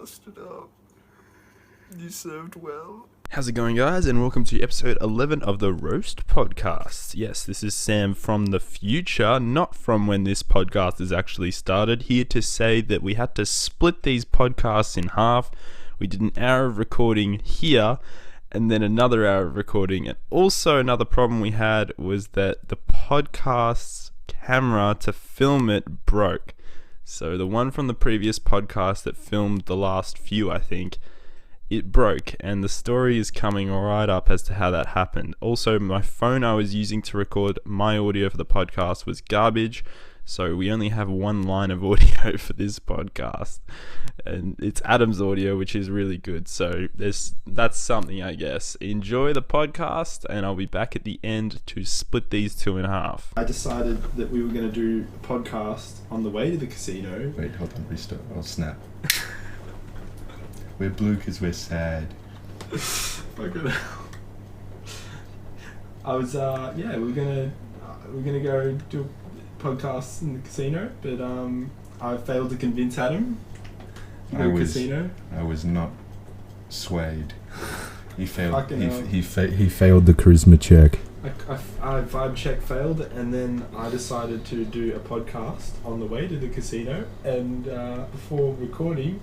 Busted up. You served well. How's it going, guys? And welcome to episode 11 of the Roast Podcast. Yes, this is Sam from the future, not from when this podcast is actually started, here to say that we had to split these podcasts in half. We did an hour of recording here, and then another hour of recording. And also another problem we had was that the podcast's camera to film it broke. So the one from the previous podcast that filmed the last few, I think, it broke, and the story is coming right up as to how that happened. Also, my phone I was using to record my audio for the podcast was garbage, so we only have one line of audio for this podcast, and it's Adam's audio, which is really good. So that's something, I guess. Enjoy the podcast, and I'll be back at the end to split these two in half. I decided that we were going to do a podcast on the way to the casino. Wait, hold on, restart. I'll snap. We're blue because we're sad. Fucking hell. I was, we're gonna go do a podcast in the casino, but I failed to convince Adam. Casino. I was not swayed. He failed. He failed the charisma check. I vibe check failed, and then I decided to do a podcast on the way to the casino, and before recording,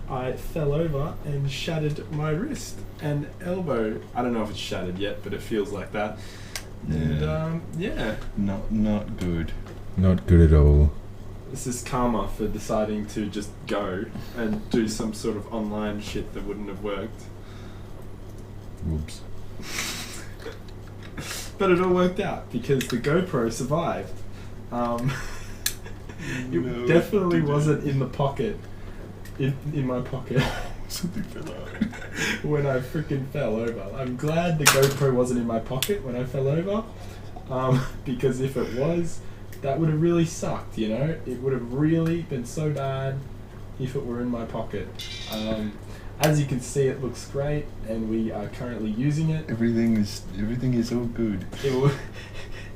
I fell over and shattered my wrist and elbow. I don't know if it's shattered yet, but it feels like that. And Not good. Not good at all. This is karma for deciding to just go and do some sort of online shit that wouldn't have worked. Whoops. But it all worked out because the GoPro survived. It definitely wasn't in the pocket. In my pocket. Something fell out. When I freaking fell over. I'm glad the GoPro wasn't in my pocket when I fell over. Because if it was, that would have really sucked, you know? It would have really been so bad if it were in my pocket. As you can see, it looks great, and we are currently using it. Everything is all good.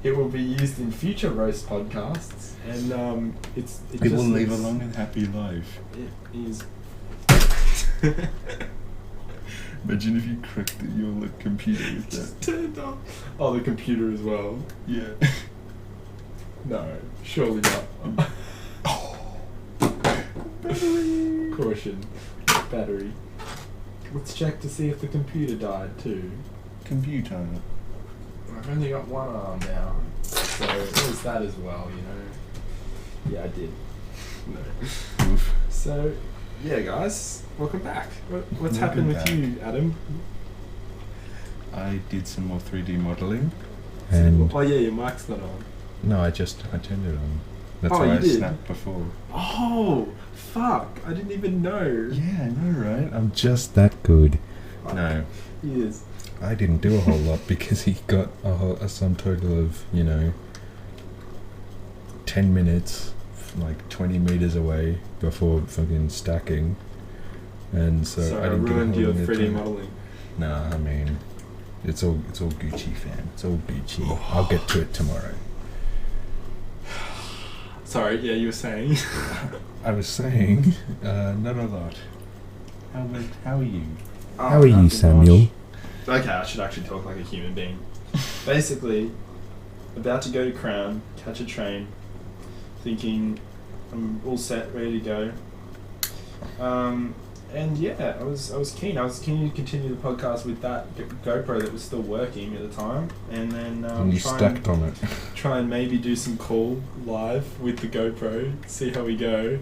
It will be used in future roast podcasts, and it will live a long and happy life. It is. Imagine if you cracked your computer with that. Just turned off. Oh, the computer as well. Yeah. No, surely not. Battery. Caution. Battery. Let's check to see if the computer died too. Computer. I've only got one arm now, so there's that as well, you know. Yeah, I did. No. Oof. So, yeah, guys, welcome back. What's happened with you, Adam? I did some more 3D modelling. And oh yeah, your mic's not on. no, I turned it on. That's Oh, why you I did? snapped before. Oh, fuck! I didn't even know. Yeah, I know, right? I'm just that good. No. He is. I didn't do a whole lot because he got a sum total of, 10 minutes, like 20 meters away before fucking stacking. And so I didn't ruined get a your whole 3D modelling. Nah, I mean, it's all Gucci, fam. It's all Gucci. I'll get to it tomorrow. Sorry, yeah, you were saying. I was saying, Not a lot. How are you? how are you, Samuel? Okay, I should actually talk like a human being. Basically, about to go to Crown, catch a train, thinking I'm all set, ready to go. And yeah, I was keen. I was keen to continue the podcast with that GoPro that was still working at the time, and then And you stacked on it. try and maybe do some call live with the GoPro, see how we go.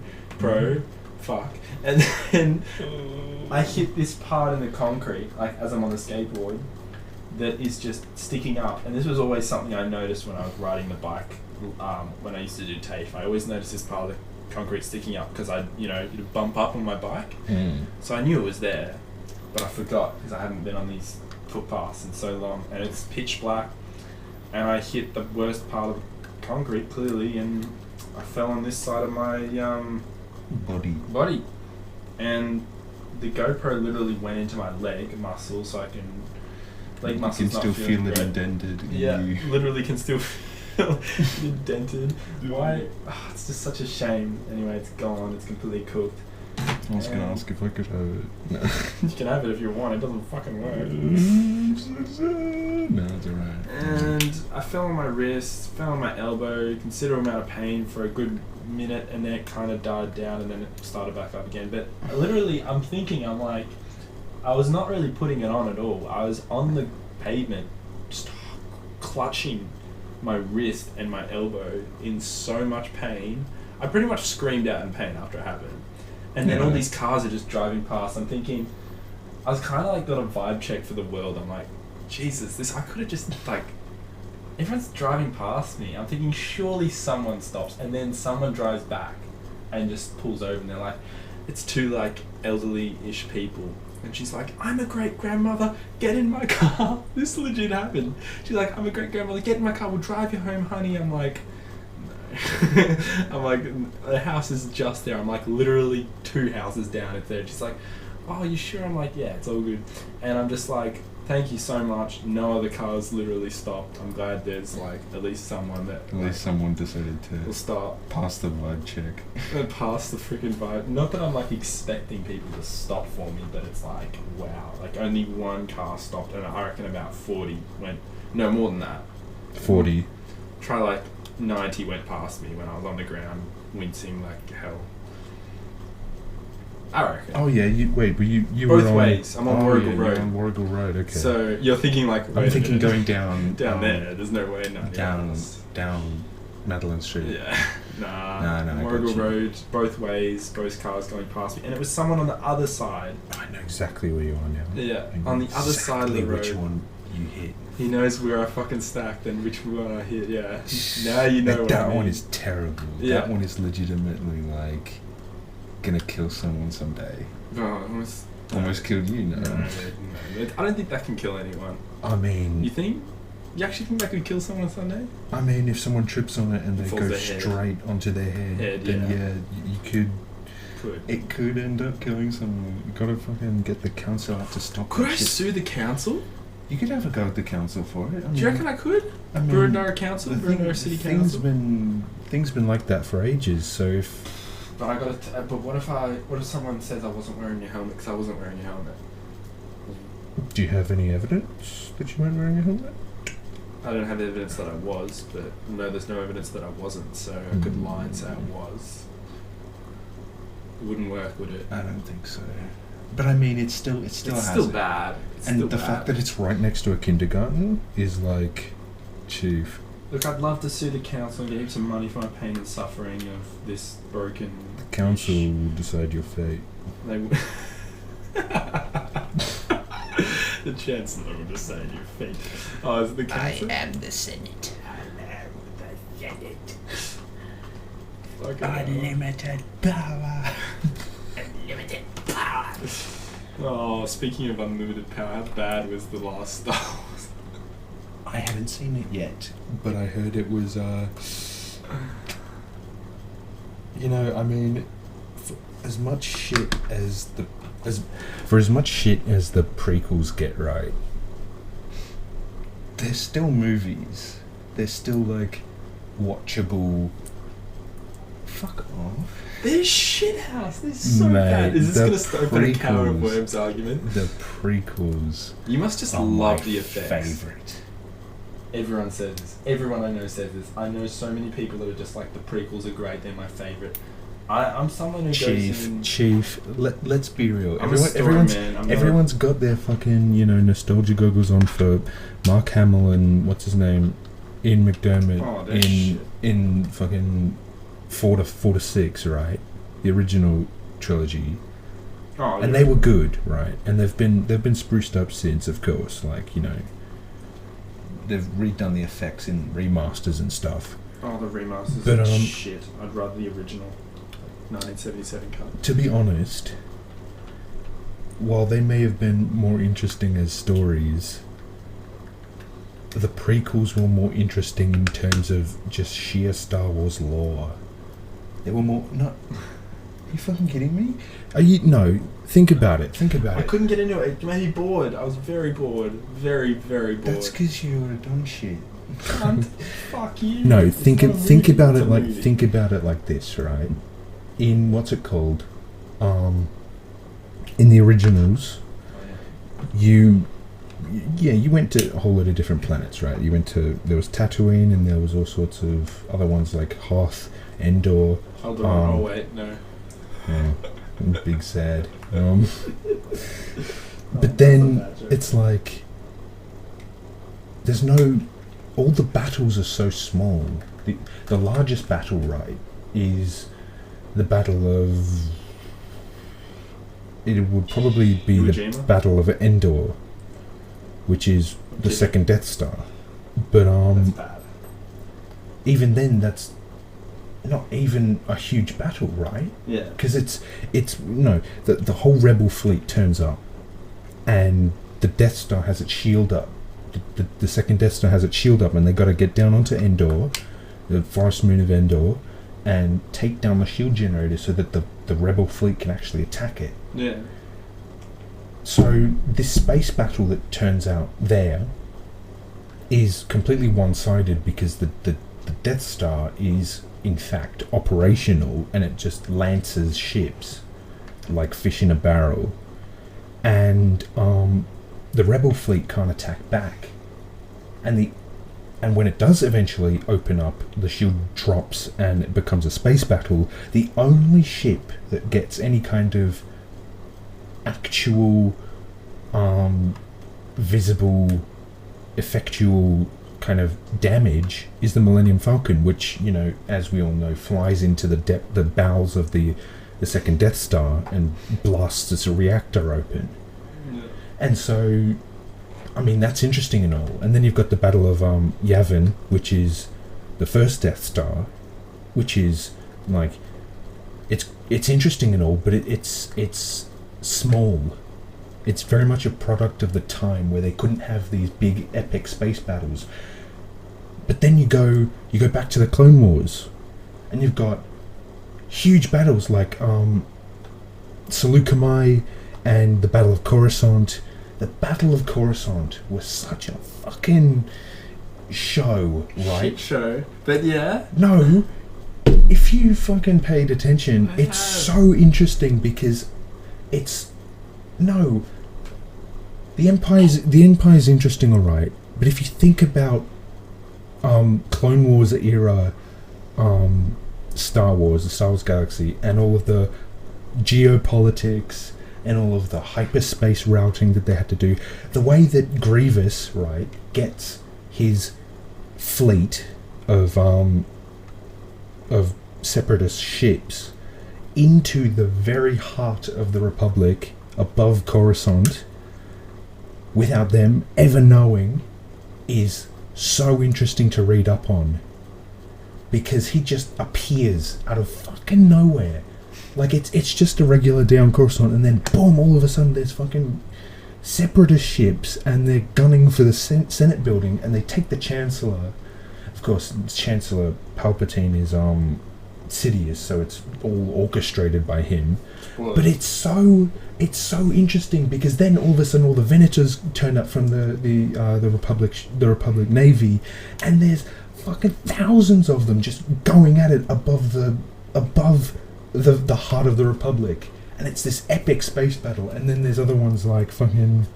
Fuck. And then I hit this part in the concrete, like as I'm on the skateboard, that is just sticking up. And this was always something I noticed when I was riding the bike, when I used to do TAFE. I always noticed this part of the concrete sticking up because it'd bump up on my bike. So I knew it was there, but I forgot because I haven't been on these footpaths in so long. And it's pitch black, and I hit the worst part of the concrete clearly, and I fell on this side of my body, and the GoPro literally went into my leg muscle, so I can leg muscles. You can still feel it indented. Yeah, literally can still feel indented. Why? It's just such a shame. Anyway, it's gone. It's completely cooked. I was going to ask if I could have it. No. You can have it if you want. It doesn't fucking work. No, it's alright. And I fell on my wrist, fell on my elbow, considerable amount of pain for a good minute, and then it kind of died down, and then it started back up again. But literally, I'm like, I was not really putting it on at all. I was on the pavement, just clutching my wrist and my elbow in so much pain. I pretty much screamed out in pain after it happened. And then all these cars are just driving past. I'm thinking, I was kind of like got a vibe check for the world. I'm like, Jesus, I could have just like, everyone's driving past me. I'm thinking surely someone stops, and then someone drives back and just pulls over, and they're like, it's two like elderly-ish people. And she's like, I'm a great grandmother, get in my car. This legit happened. She's like, I'm a great grandmother, get in my car, we'll drive you home, honey. I'm like, no. I'm like, the house is just there. I'm like literally 2 houses down. It's there. She's like, oh, you sure? I'm like, yeah, it's all good. And I'm just like, thank you so much. No other cars literally stopped. I'm glad there's like at least someone that At least someone decided will to stop. pass the vibe check. Pass the freaking vibe. Not that I'm like expecting people to stop for me, but it's like, wow. Like only one car stopped, and I reckon about 40 went. No, more than that. 40. Try like 90 went past me when I was on the ground, wincing like hell. I reckon. Oh yeah, you were Both on, ways. I'm on Warrigal you're Road. on Warrigal Road, okay. So you're thinking like, I'm wait a thinking minute. going down down there. There's no way. No, down Madeline Street. Yeah. Nah. No, I Warrigal got you. Road, both ways, both cars going past me, and it was someone on the other side. I know exactly where you are now. Yeah, I know on the other side of the road. which one you hit. He knows where I fucking stacked and which one I hit. Yeah. Now you know what I That mean. one is terrible. Yeah. That one is legitimately like gonna kill someone someday. Oh, Almost killed you, no. No. I don't think that can kill anyone. I mean, You think? You actually think that could kill someone someday? if someone trips on it and they Falls go their head. straight onto their head, then yeah. you could. Could. It could end up killing someone. You gotta fucking get the council out to stop Could that I shit. sue the council? You could have a go at the council for it. Do you reckon I could? I mean, Burundara Council? Burundara City Council? Things been like that for ages. So if But I got to. But what if someone says I wasn't wearing your helmet because I wasn't wearing your helmet? do you have any evidence that you weren't wearing a helmet? I don't have evidence that I was, but no, there's no evidence that I wasn't. So I could lie and say I was. It wouldn't work, would it? I don't think so. But I mean, it's still It's has still it. bad. It's And still the bad. fact that it's right next to a kindergarten is like, chief. Look, I'd love to sue the council and get heaps of money for my pain and suffering of this broken. The council will decide your fate. They w- the chancellor will decide your fate. Oh, is it the council? am the Senate. Fucking hell. Unlimited power. Unlimited power. Oh, speaking of unlimited power, how bad was the last Star Wars? I haven't seen it yet, but I heard it was, I mean, for as much shit as the prequels get right, they're still movies. They're still like watchable. Fuck off. There's shithouse. This is so Mate, bad. Is this the going to open a can of prequels- worms argument? The prequels You must just are love my the effects. favorite. Everyone says this. Everyone I know says this. I know so many people that are just like, the prequels are great, they're my favourite. I'm someone who goes in... Chief, let's be real. I'm a story man. I'm not- Everyone's got their fucking, nostalgia goggles on for Mark Hamill and what's his name, Ian McDermott Oh, that shit. in fucking 4 to 6, right? The original trilogy, Oh, and yeah. they were good, right? And they've been spruced up since, of course. Like they've redone the effects in remasters and stuff. Oh, the remasters But, are shit. I'd rather the original 1977 cut. To be honest, while they may have been more interesting as stories, the prequels were more interesting in terms of just sheer Star Wars lore. They were more... Not... Are you fucking kidding me? No, think about it. I couldn't get into it. It made me bored. I was very bored. Very, very bored. That's because you're a dumb shit. Cunt. Fuck you. No, It's think not a think movie, about it's it a like movie. think about it like this, right? In what's it called? in the originals, you went to a whole lot of different planets, right? There was Tatooine, and there was all sorts of other ones like Hoth, Endor. Hold on, oh wait, no. Yeah, big sad. But then it's like there's no. All the battles are so small. The largest battle, right, is the Battle of. It would probably be the Iwo Jima? Battle of Endor, which is the second Death Star. But That's bad. even then, that's not even a huge battle, right? Yeah. Because the whole Rebel fleet turns up, and the Death Star has its shield up. The second Death Star has its shield up, and they got to get down onto Endor, the forest moon of Endor, and take down the shield generator so that the Rebel fleet can actually attack it. Yeah. So this space battle that turns out there is completely one-sided because the Death Star is in fact operational, and it just lances ships like fish in a barrel, and the Rebel fleet can't attack back, and when it does eventually open up, the shield drops and it becomes a space battle. The only ship that gets any kind of actual visible effectual kind of damage is the Millennium Falcon, which, as we all know, flies into the bowels of the second Death Star and blasts its reactor open. Yeah. And so, I mean, that's interesting and all. And then you've got the Battle of Yavin, which is the first Death Star, which is like it's interesting and all, but it's small. It's very much a product of the time where they couldn't have these big epic space battles. But then you go back to the Clone Wars, and you've got huge battles like Seleucumai and the Battle of Coruscant. The Battle of Coruscant was such a fucking show, right? Shit show. But yeah. No, if you fucking paid attention, it's so interesting because it's the Empire's interesting, alright, but if you think about Clone Wars era Star Wars, the Star Wars Galaxy, and all of the geopolitics and all of the hyperspace routing that they had to do, the way that Grievous, right, gets his fleet of separatist ships into the very heart of the Republic above Coruscant without them ever knowing is so interesting to read up on, because he just appears out of fucking nowhere. Like it's just a regular day on Coruscant, and then boom, all of a sudden there's fucking separatist ships, and they're gunning for the Senate building, and they take the Chancellor. Of course, Chancellor Palpatine is Sidious, so it's all orchestrated by him. Whoa. But it's so interesting, because then all of a sudden all the Venators turn up from the Republic Navy, and there's fucking thousands of them just going at it above the heart of the Republic, and it's this epic space battle. And then there's other ones like fucking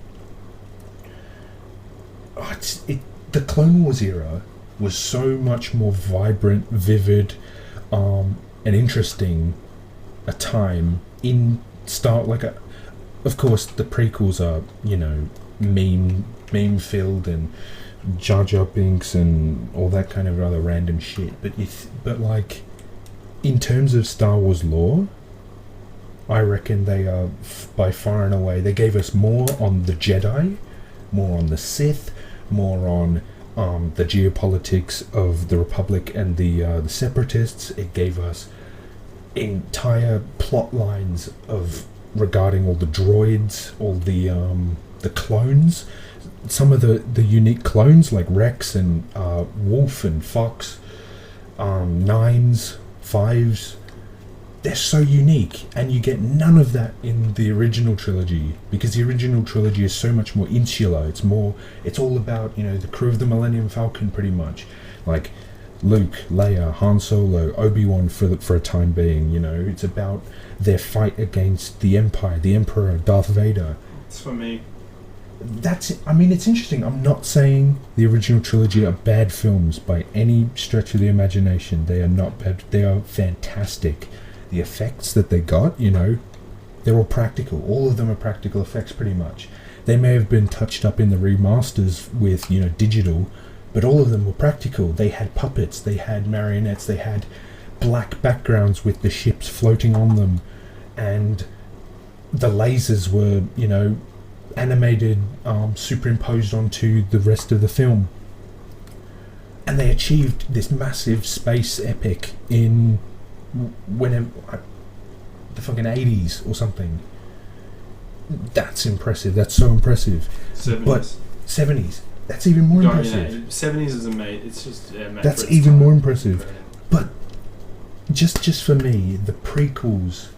the Clone Wars era was so much more vibrant, vivid, and interesting a time in Star. Of course, the prequels are meme filled and Jar Jar Binks and all that kind of rather random shit. But like, in terms of Star Wars lore, I reckon they are by far and away. They gave us more on the Jedi, more on the Sith, more on the geopolitics of the Republic and the Separatists. It gave us entire plot lines regarding all the droids, all the clones, some of the unique clones like Rex and Wolf and Fox, Nines, Fives. They're so unique, and you get none of that in the original trilogy, because the original trilogy is so much more insular. It's all about the crew of the Millennium Falcon, pretty much, like Luke, Leia, Han Solo, Obi-Wan for a time being. You know, it's about their fight against the Empire, the Emperor, Darth Vader. It's for me. I mean, it's interesting. I'm not saying the original trilogy are bad films by any stretch of the imagination. They are not bad. They are fantastic. The effects that they got, you know, they're all practical. All of them are practical effects, pretty much. They may have been touched up in the remasters with, you know, digital, but all of them were practical. They had puppets, they had marionettes, they had black backgrounds with the ships floating on them, and the lasers were, you know, animated, superimposed onto the rest of the film. And they achieved this massive space epic in whenever the fucking 80s or something. That's impressive. That's so impressive. 70s. But 70s, that's even more impressive. 70s is amazing. It's just that's even more impressive. But just for me, the prequels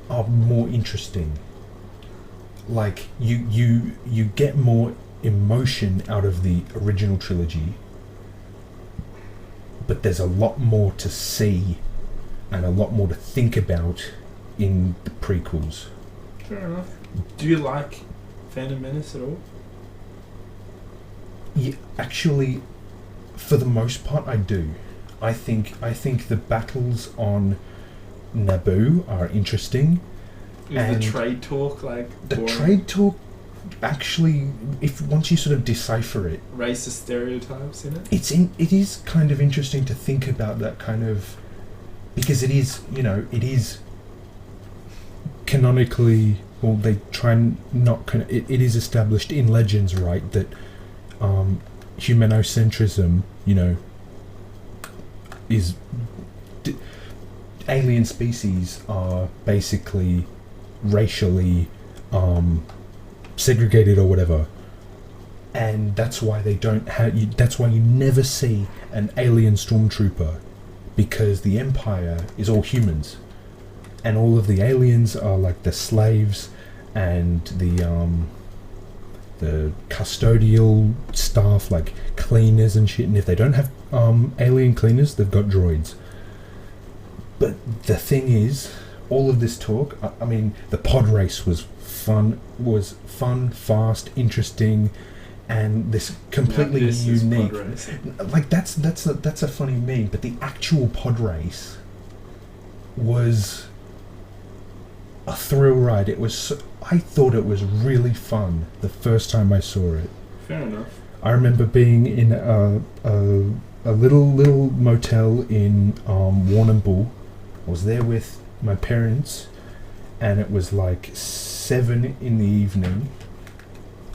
are more interesting. Like you get more emotion out of the original trilogy, but there's a lot more to see and a lot more to think about in the prequels. Fair enough. Do you like Phantom Menace at all? Yeah, actually, for the most part, I do. I think the battles on Naboo are interesting. Is the trade talk like the boring? trade talk? Actually, if once you sort of decipher it, Racist stereotypes in it. It is kind of interesting to think about that kind of, because it is, you know, it is canonically, well, they try and not it is established in legends, right, that humanocentrism, you know, is alien species are basically racially segregated or whatever, and that's why they don't have that's why you never see an alien stormtrooper, because the Empire is all humans and all of the aliens are like the slaves and the custodial staff, like cleaners and shit, and if they don't have alien cleaners, they've got droids. But the thing is, all of this talk, I mean, the pod race was fun, fast, interesting, and this completely unique. Like that's a funny meme, but the actual pod race was a thrill ride. It was. I thought it was really fun the first time I saw it. Fair enough. I remember being in a little motel in Warrnambool. I was there with my parents, and it was like 7 in the evening,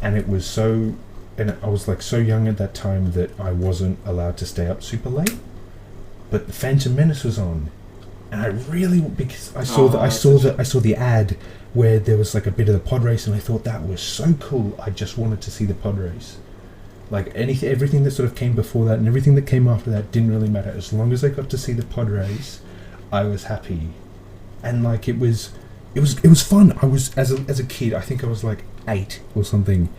and it was so, and I was like so young at that time that I wasn't allowed to stay up super late. But the Phantom Menace was on, and I really, because I saw the ad where there was like a bit of the pod race, and I thought that was so cool. I just wanted to see the pod race. Like everything that sort of came before that and everything that came after that didn't really matter. As long as I got to see the pod race, I was happy. And like it was fun. I was as a kid, I think I was like 8 or something.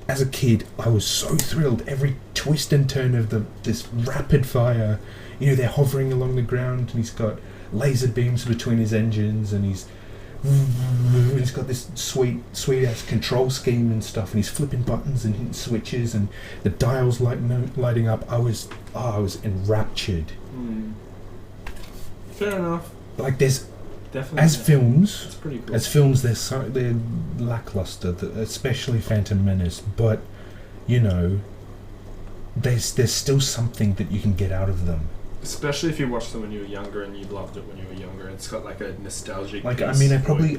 As a kid, I was so thrilled. Every twist and turn of this rapid fire, you know, they're hovering along the ground, and he's got laser beams between his engines, and he's got this sweet ass control scheme and stuff, and he's flipping buttons and hitting switches, and the dials lighting up. I was enraptured. Fair enough. Like there's definitely as films, it's pretty cool. as films they're lackluster, especially Phantom Menace. But you know, there's still something that you can get out of them. Especially if you watched them when you were younger and you loved it when you were younger. It's got like a nostalgic. Like I mean, I probably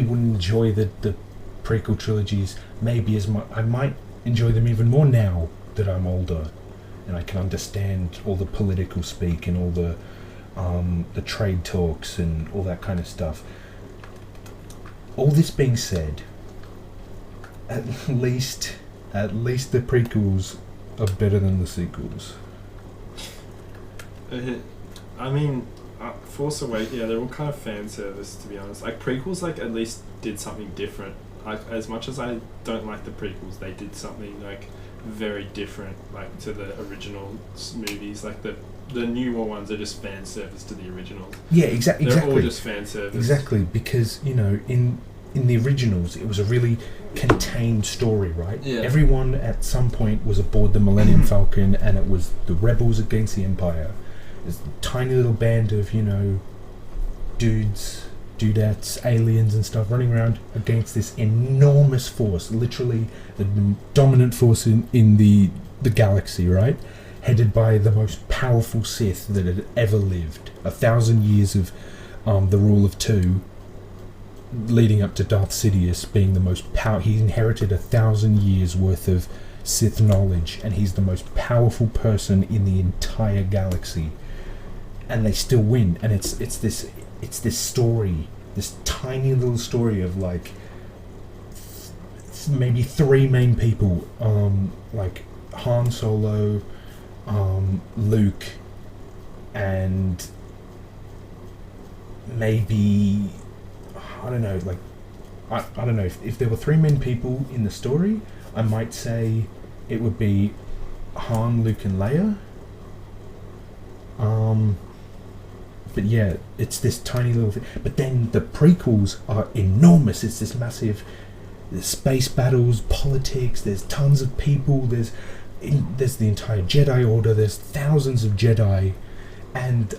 wouldn't enjoy the prequel trilogies maybe as much. I might enjoy them even more now that I'm older, and I can understand all the political speak and all the trade talks and all that kind of stuff. All this being said, at least the prequels are better than the sequels. I mean, Force Awakens, yeah, they're all kind of fan service, to be honest. Like, prequels, like, at least did something different. Like, as much as I don't like the prequels, they did something, like, very different, like to the original movies. Like the newer ones are just fan service to the originals. Yeah, exactly. They're all just fan service. Exactly, because in the originals, it was a really contained story, right? Yeah. Everyone at some point was aboard the Millennium Falcon, and it was the rebels against the Empire. This tiny little band of dudettes, aliens and stuff running around against this enormous force, literally the dominant force in the galaxy, right? Headed by the most powerful Sith that had ever lived. 1,000 years of the rule of two, leading up to Darth Sidious being the most powerful. He inherited 1,000 years worth of Sith knowledge, and he's the most powerful person in the entire galaxy. And they still win, and it's this story, this tiny little story of like maybe three main people, like Han Solo, Luke, and maybe I don't know, like I don't know if there were three main people in the story, I might say it would be Han, Luke, and Leia. But yeah, it's this tiny little thing. But then the prequels are enormous. It's this massive, there's space battles, politics. There's tons of people. There's the entire Jedi Order. There's thousands of Jedi, and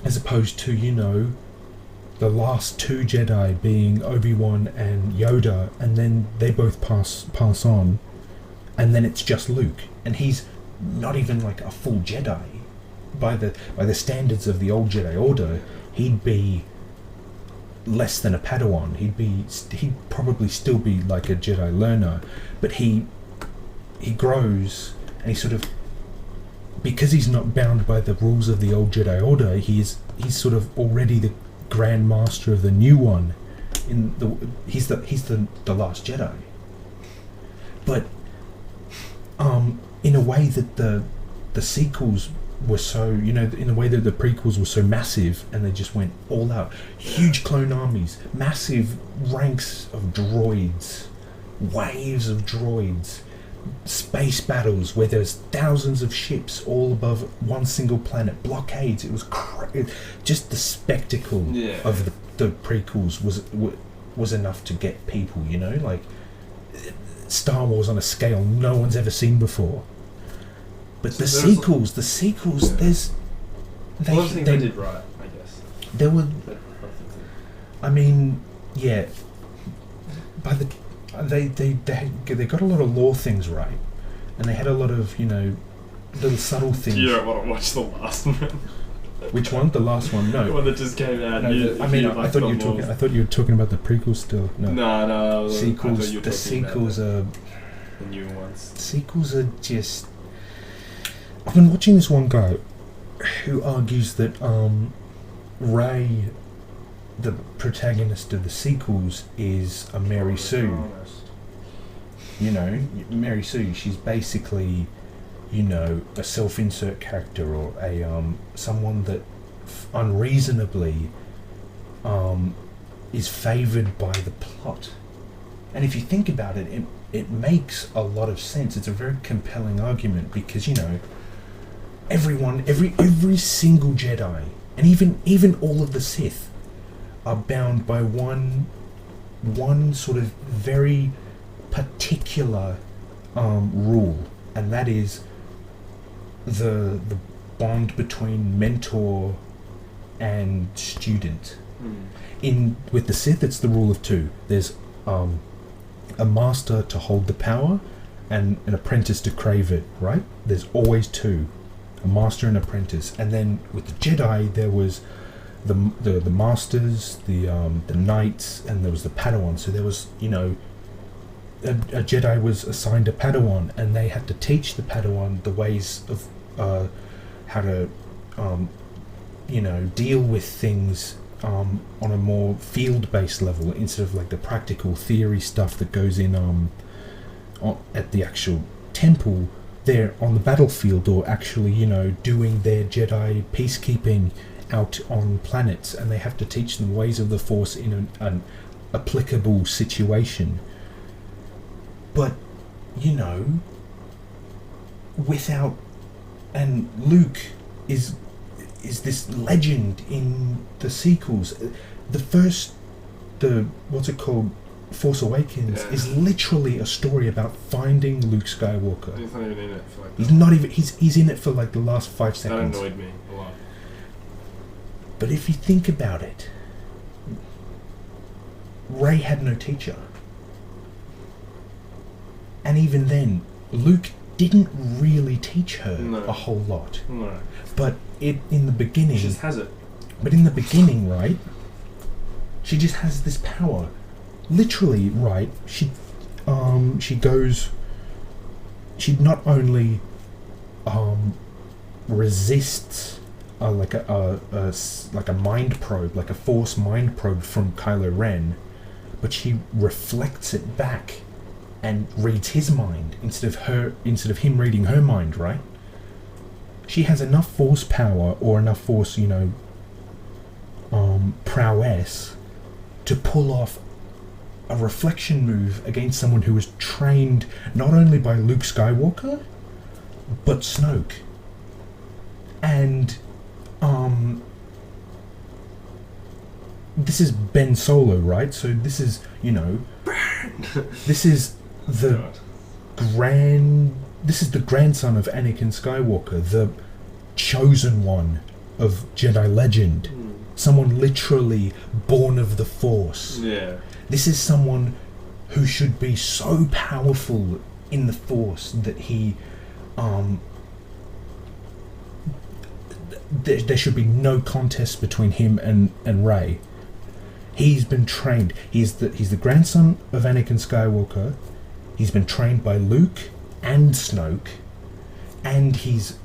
as opposed to the last two Jedi being Obi-Wan and Yoda, and then they both pass on, and then it's just Luke, and he's not even like a full Jedi. By the standards of the old Jedi Order, he'd be less than a Padawan. He'd probably still be like a Jedi learner, but he grows, and he sort of, because he's not bound by the rules of the old Jedi Order, he's sort of already the Grand Master of the new one. He's the last Jedi. But in a way that the sequels were so, in a way that the prequels were so massive, and they just went all out. Huge clone armies, massive ranks of droids, waves of droids, space battles where there's thousands of ships all above one single planet, blockades. It was just the spectacle of the prequels was enough to get people, like Star Wars on a scale no one's ever seen before. But so the sequels, there's... They did right, I guess. There were... I mean, yeah. They got a lot of lore things right. And they had a lot of, little subtle things. You don't want to watch the last one. Which one? The last one? No. The one that just came out. No, I thought you were talking about the prequels still. No. Sequels. The sequels are... The new ones. Sequels are just... I've been watching this one guy who argues that Rey, the protagonist of the sequels, is a Mary Sue. Mary Sue, she's basically, a self-insert character, or a someone that unreasonably is favoured by the plot. And if you think about it, it makes a lot of sense. It's a very compelling argument because, every single Jedi, and even all of the Sith, are bound by one sort of very particular rule, and that is the bond between mentor and student. With the Sith, it's the rule of two. There's a master to hold the power and an apprentice to crave it, right? There's always two. A master and apprentice. And then with the Jedi, there was the masters, the knights, and there was the Padawan. So there was, a Jedi was assigned a Padawan, and they had to teach the Padawan the ways of how to deal with things on a more field-based level, instead of like the practical theory stuff that goes in at the actual temple. They're on the battlefield, or actually, doing their Jedi peacekeeping out on planets, and they have to teach them ways of the Force in an applicable situation. But, without, and Luke is this legend in the sequels. The what's it called? Force Awakens is literally a story about finding Luke Skywalker. He's not even in it for like. He's not even. He's in it for like the last 5 seconds. That annoyed me a lot. But if you think about it, Rey had no teacher, and even then, Luke didn't really teach her a whole lot. No. But in the beginning, She just has it. But in the beginning, right? She just has this power. Literally, right? She goes. She not only resists like a mind probe, like a force mind probe from Kylo Ren, but she reflects it back and reads his mind instead of him reading her mind, right? She has enough force power or enough force, prowess to pull off a reflection move against someone who was trained not only by Luke Skywalker, but Snoke. And this is Ben Solo, right? So this is, this is the grandson of Anakin Skywalker, the chosen one of Jedi legend. Someone literally born of the Force. Yeah. This is someone who should be so powerful in the Force that he there should be no contest between him and Rey. He's been trained. He's the grandson of Anakin Skywalker. He's been trained by Luke and Snoke, and he's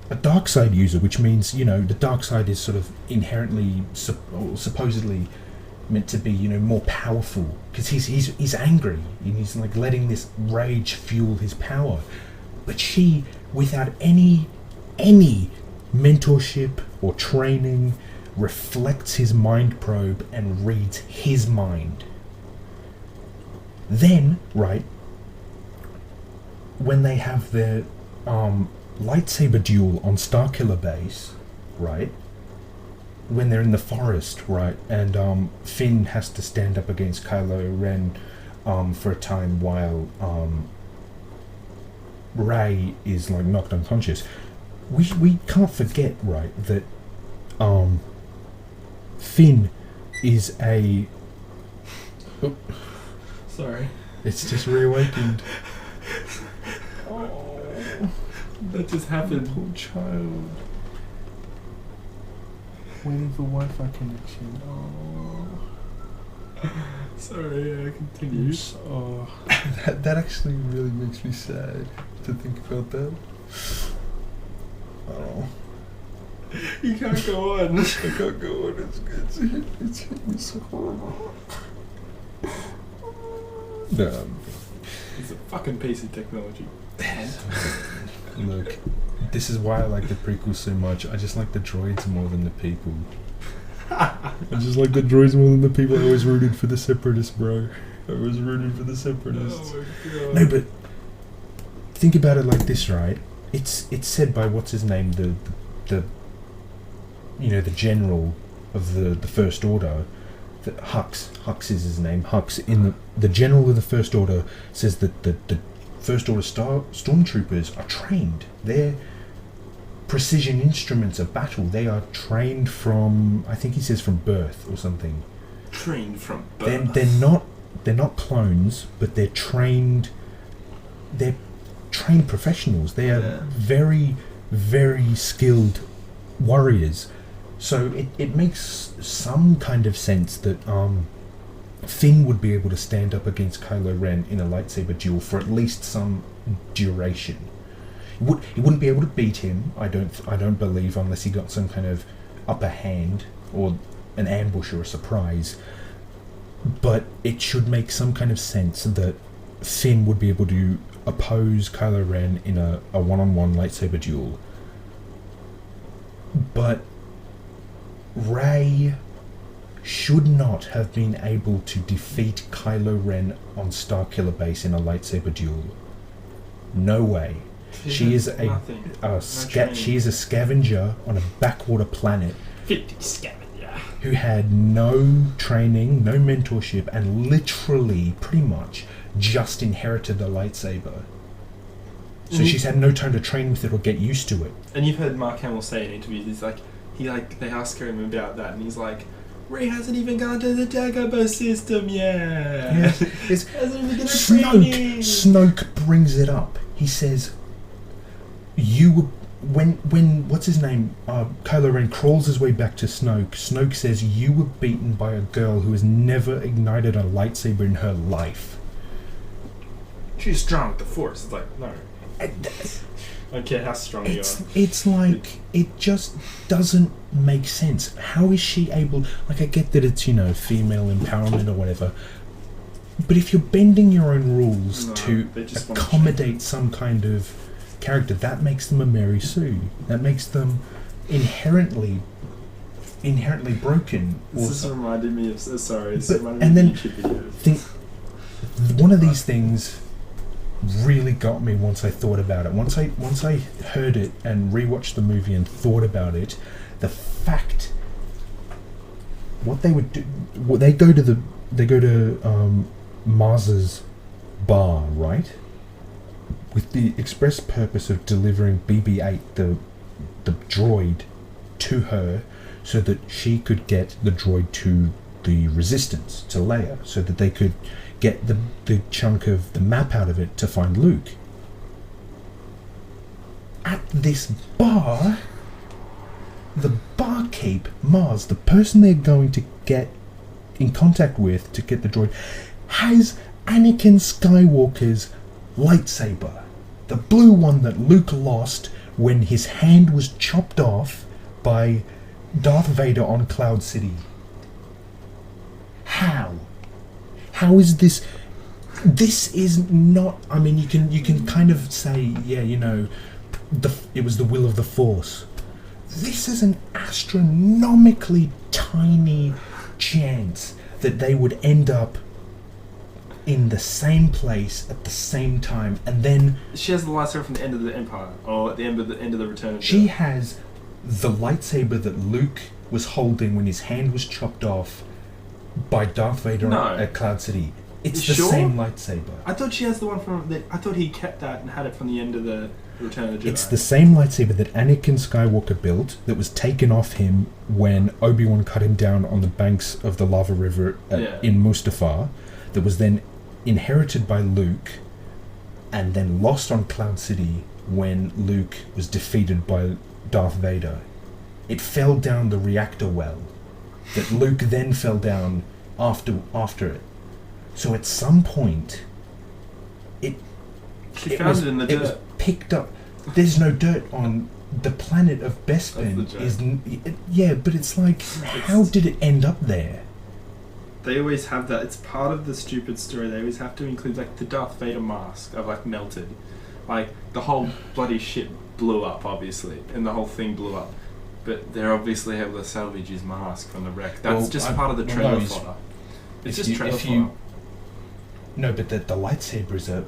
a dark side user, which means the dark side is sort of inherently supposedly meant to be more powerful because he's angry and he's like letting this rage fuel his power. But she, without any mentorship or training, reflects his mind probe and reads his mind. Then, right, when they have their lightsaber duel on Starkiller Base, right, when they're in the forest, right, and Finn has to stand up against Kylo Ren for a time while Rey is like knocked unconscious. We can't forget, right, that Finn is a... Oh, sorry. It's just reawakened. That just happened. Poor child. Waiting for Wi-Fi connection. Oh. Sorry, continue. Oh, that actually really makes me sad to think about that. Oh. You can't go on. I can't go on. It's hit me so horrible. No. It's a fucking piece of technology. Look, this is why I like the prequels so much. I just like the droids more than the people. I just like the droids more than the people. I always rooted for the Separatists, bro. I was rooting for the Separatists. Oh my god. No, but think about it like this, right? It's said by what's his name, the the general of the First Order, that Hux is his name. Hux, in the general of the First Order, says that the First Order stormtroopers are trained. They're precision instruments of battle. They are trained from, I think he says, from birth or something. Trained from birth. They're not clones, but they're trained. They're trained professionals. They are very, very skilled warriors. So it makes some kind of sense that Finn would be able to stand up against Kylo Ren in a lightsaber duel for at least some duration. He wouldn't be able to beat him, I don't believe, unless he got some kind of upper hand or an ambush or a surprise. But it should make some kind of sense that Finn would be able to oppose Kylo Ren in a one-on-one lightsaber duel. But Rey should not have been able to defeat Kylo Ren on Starkiller Base in a lightsaber duel. No way. She is Nothing. she is a scavenger on a backwater planet 50 scavenger. who had no training, no mentorship, and literally, pretty much, just inherited the lightsaber. So she's had no time to train with it or get used to it. And you've heard Mark Hamill say in interviews, they ask him about that, and he's like, Rey hasn't even gone to the Dagobah system yet. Yeah, it's Hasn't even done training. Snoke brings it up. He says, "You were when what's his name? Kylo Ren crawls his way back to Snoke. Snoke says you were beaten by a girl who has never ignited a lightsaber in her life." She's strong with the Force. It's like, no. I don't care how strong you are. It's like, it just doesn't make sense. How is she able... Like, I get that it's, female empowerment or whatever, but if you're bending your own rules to accommodate some kind of character, that makes them a Mary Sue. That makes them inherently broken. This is reminding me of... Sorry. And then, one of these things really got me once I thought about it. Once I heard it and rewatched the movie and thought about it, the fact what they would do, they go to Mars's bar, right, with the express purpose of delivering BB-8, the droid, to her, so that she could get the droid to the Resistance, to Leia, so that they could get the chunk of the map out of it to find Luke. At this bar, the barkeep, Mars, the person they're going to get in contact with to get the droid, has Anakin Skywalker's lightsaber. The blue one that Luke lost when his hand was chopped off by Darth Vader on Cloud City. How? How is this? This is not. I mean, you can kind of say, yeah, it was the will of the Force. This is an astronomically tiny chance that they would end up in the same place at the same time, and then she has the lightsaber from the end of the Empire, or at the end of the Return of the She has the lightsaber that Luke was holding when his hand was chopped off by Darth Vader at Cloud City. It's the same lightsaber. I thought she has the one I thought he kept that and had it from the end of the Return of the Jedi. It's the same lightsaber that Anakin Skywalker built, that was taken off him when Obi-Wan cut him down on the banks of the lava river in Mustafar, that was then inherited by Luke and then lost on Cloud City when Luke was defeated by Darth Vader. It fell down the reactor well that Luke then fell down after it. So at some point, it found it in the dirt. It was picked up. There's no dirt on the planet of Bespin. Yeah, but it's like, how did it end up there? They always have that. It's part of the stupid story. They always have to include the Darth Vader mask of melted. The whole bloody shit blew up, obviously, and the whole thing blew up. But they're obviously able to salvage his mask from the wreck. That's part of the trailer fodder. It's just trailer fodder. No, but the lightsaber is a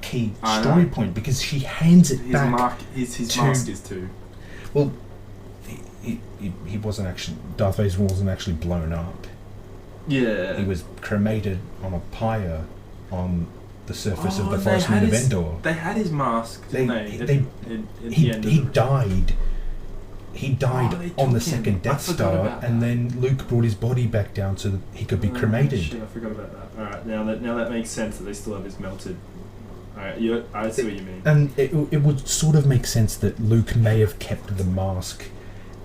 key story point, because she hands it back. His mask is too. Well, he wasn't actually... Darth Vader wasn't actually blown up. Yeah. He was cremated on a pyre on the surface of the forest moon of Endor. They had his mask, didn't they? He died. He died on the second Death Star, and then Luke brought his body back down so that he could be cremated. Shit, I forgot about that. Alright, now that makes sense that they still have his melted... Alright, I see what you mean. And it would sort of make sense that Luke may have kept the mask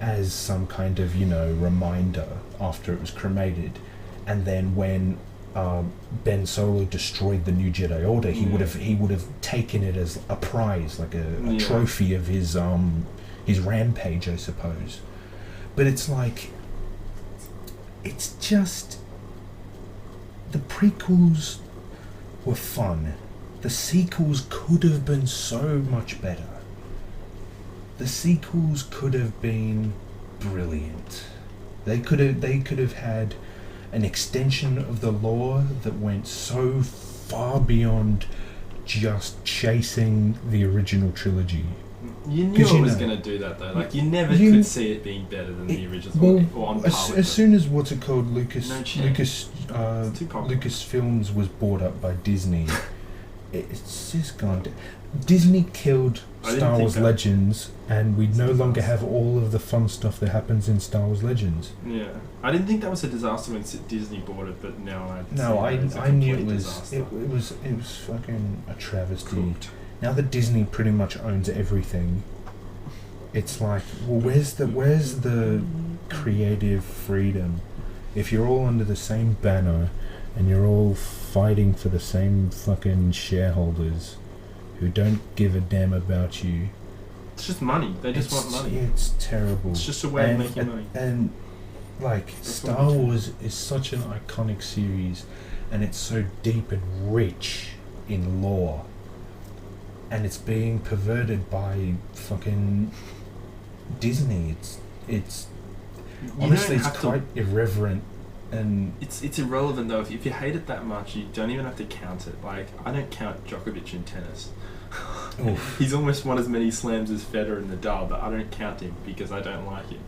as some kind of, reminder after it was cremated. And then when Ben Solo destroyed the New Jedi Order, he would have taken it as a prize, like a trophy of his rampage, I suppose. But it's just, the prequels were fun. The sequels could have been so much better. The sequels could have been brilliant. They could have had an extension of the lore that went so far beyond just chasing the original trilogy. You knew 'Cause it you was know- going to do that though. Like you never You- could see it being better than the original, Well, or on par with as it. soon as what's it called, Lucas No chance. It's too popular. Lucasfilms was bought up by Disney, it's just gone. Disney killed I didn't Star think Wars that. Legends, and we It's no a longer disaster. have all of the fun stuff that happens in Star Wars Legends. Yeah, I didn't think that was a disaster when Disney bought it, but now No, see that it's a I knew it complete was disaster. it was fucking a travesty. Cooked. Now that Disney pretty much owns everything, it's like, well, where's the creative freedom? If you're all under the same banner and you're all fighting for the same fucking shareholders who don't give a damn about you, It's just money. They just want money. It's terrible. It's just a way of making money. And like That's Star what we do. Wars is such an iconic series, and it's so deep and rich in lore, and it's being perverted by fucking Disney. It's You honestly don't it's have quite irreverent, and It's irrelevant though. If you hate it that much, you don't even have to count it. Like I don't count Djokovic in tennis. oof, He's almost won as many slams as Federer and Nadal, but I don't count him because I don't like him.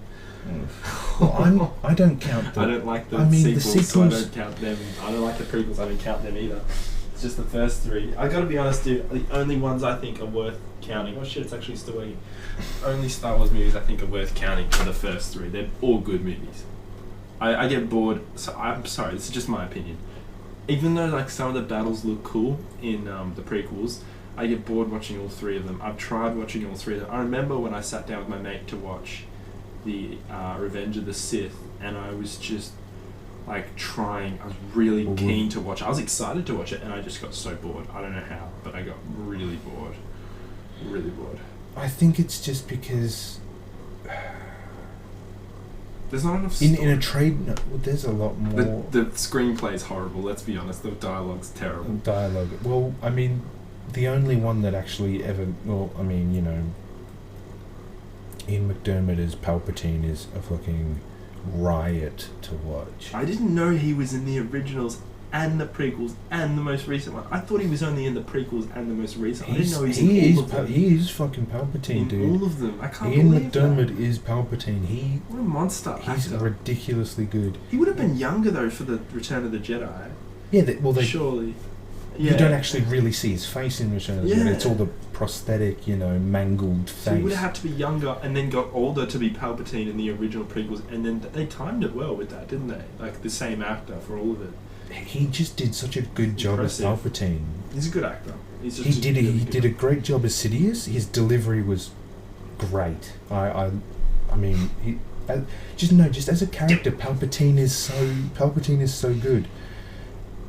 oof. Well, I don't count the I don't like the I mean, the sequels, so I sequels- don't count them. I don't like the prequels, I don't count them either. It's just the first three. I gotta be honest, dude, the only ones I think are worth counting. Oh shit, it's actually still working. Only Star Wars movies I think are worth counting are the first three. They're all good movies. I get bored, so I'm sorry, this is just my opinion. Even though like some of the battles look cool in the prequels, I get bored watching all three of them. I've tried watching all three of them. I remember when I sat down with my mate to watch the Revenge of the Sith, and I was just like trying. I was really Well, keen to watch it. I was excited to watch it, and I just got so bored. I don't know how, but I got really bored. Really bored. I think it's just because There's not enough in story. a trade, no, well, there's a lot more The screenplay is horrible. Let's be honest. The dialogue's terrible. dialogue. Well, I mean, the only one that actually ever, well, I mean, you know, Ian McDermott as Palpatine is a fucking riot to watch. I didn't know he was in the originals and the prequels and the most recent one. I thought he was only in the prequels and the most recent. I didn't know he was in all of them. He is fucking Palpatine, In dude. all of them. I can't Ian believe McDermott that. is Palpatine. What a monster He's actor. ridiculously good. He would have been younger though for the Return of the Jedi. Yeah, they Surely. you don't actually really see his face in Return of the Jedi. It's all the prosthetic, you know, mangled face. So he would have had to be younger and then got older to be Palpatine in the original prequels, and then they timed it well with that, didn't they? Like the same actor for all of it. He just did such a good job as Impressive. Palpatine. He's a good actor. He's just He did really he good. did a great job as Sidious. His delivery was great. I mean, he just as a character, Palpatine is so good.